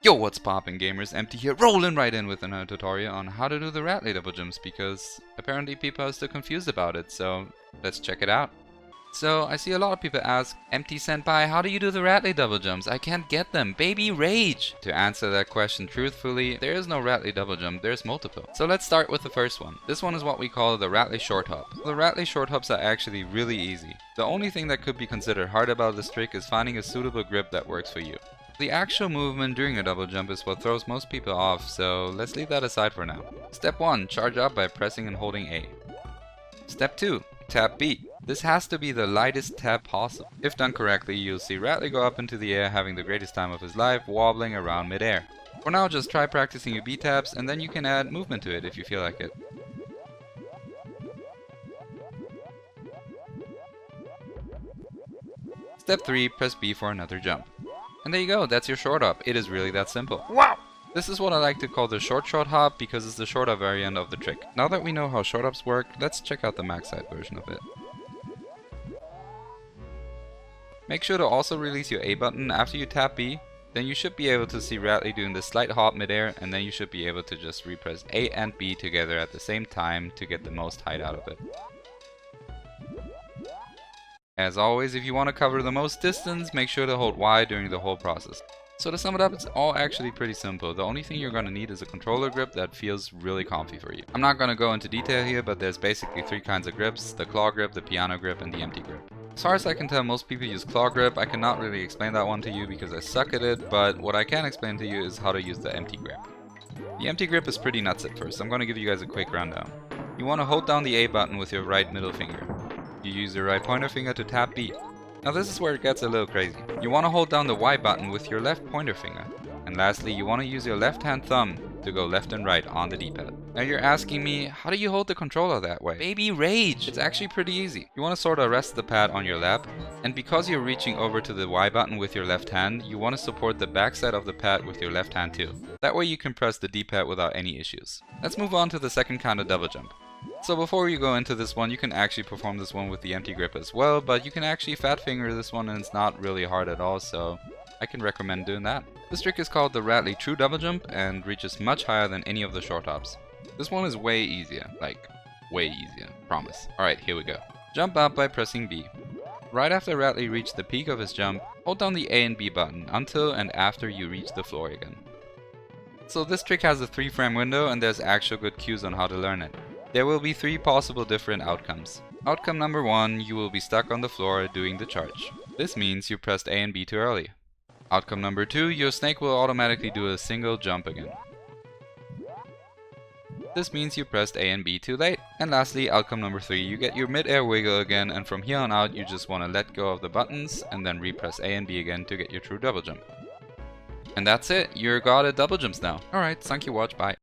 Yo, what's poppin' gamers, Empty here, rolling right in with another tutorial on how to do the Ratley double jumps, because apparently people are still confused about it, so let's check it out. So I see a lot of people ask, Empty Senpai, how do you do the Ratley double jumps? I can't get them, baby rage! To answer that question truthfully, there is no Ratley double jump, there's multiple. So let's start with the first one. This one is what we call the Ratley Short Hop. The Ratley Short Hops are actually really easy. The only thing that could be considered hard about this trick is finding a suitable grip that works for you. The actual movement during a double jump is what throws most people off, so let's leave that aside for now. Step 1. Charge up by pressing and holding A. Step 2. Tap B. This has to be the lightest tap possible. If done correctly, you'll see Radley go up into the air having the greatest time of his life, wobbling around mid-air. For now, just try practicing your B taps and then you can add movement to it if you feel like it. Step 3. Press B for another jump. And there you go, that's your short hop. It is really that simple. Wow! This is what I like to call the short hop because it's the shorter variant of the trick. Now that we know how short hops work, let's check out the max height version of it. Make sure to also release your A button after you tap B, then you should be able to see Radley doing the slight hop midair, and then you should be able to just repress A and B together at the same time to get the most height out of it. As always, if you want to cover the most distance, make sure to hold Y during the whole process. So to sum it up, it's all actually pretty simple. The only thing you're going to need is a controller grip that feels really comfy for you. I'm not going to go into detail here, but there's basically 3 kinds of grips: the claw grip, the piano grip, and the empty grip. As far as I can tell, most people use claw grip. I cannot really explain that one to you because I suck at it, but what I can explain to you is how to use the empty grip. The empty grip is pretty nuts at first. I'm going to give you guys a quick rundown. You want to hold down the A button with your right middle finger. You use your right pointer finger to tap B. Now this is where it gets a little crazy. You want to hold down the Y button with your left pointer finger. And lastly, you want to use your left hand thumb to go left and right on the D-pad. Now you're asking me, how do you hold the controller that way? Baby rage! It's actually pretty easy. You want to sort of rest the pad on your lap, and because you're reaching over to the Y button with your left hand, you want to support the back side of the pad with your left hand too. That way you can press the D-pad without any issues. Let's move on to the second kind of double jump. So before you go into this one, you can actually perform this one with the empty grip as well, but you can actually fat finger this one and it's not really hard at all, so I can recommend doing that. This trick is called the Radley True Double Jump and reaches much higher than any of the short hops. This one is way easier, like way easier, promise. Alright, here we go. Jump up by pressing B. Right after Radley reached the peak of his jump, hold down the A and B button until and after you reach the floor again. So this trick has a 3-frame window and there's actual good cues on how to learn it. There will be 3 possible different outcomes. Outcome number 1, you will be stuck on the floor doing the charge. This means you pressed A and B too early. Outcome number 2, your snake will automatically do a single jump again. This means you pressed A and B too late. And lastly, outcome number 3, you get your mid-air wiggle again, and from here on out you just want to let go of the buttons and then repress A and B again to get your true double jump. And that's it, you're got a double jumps now. Alright, thank you, watch, bye.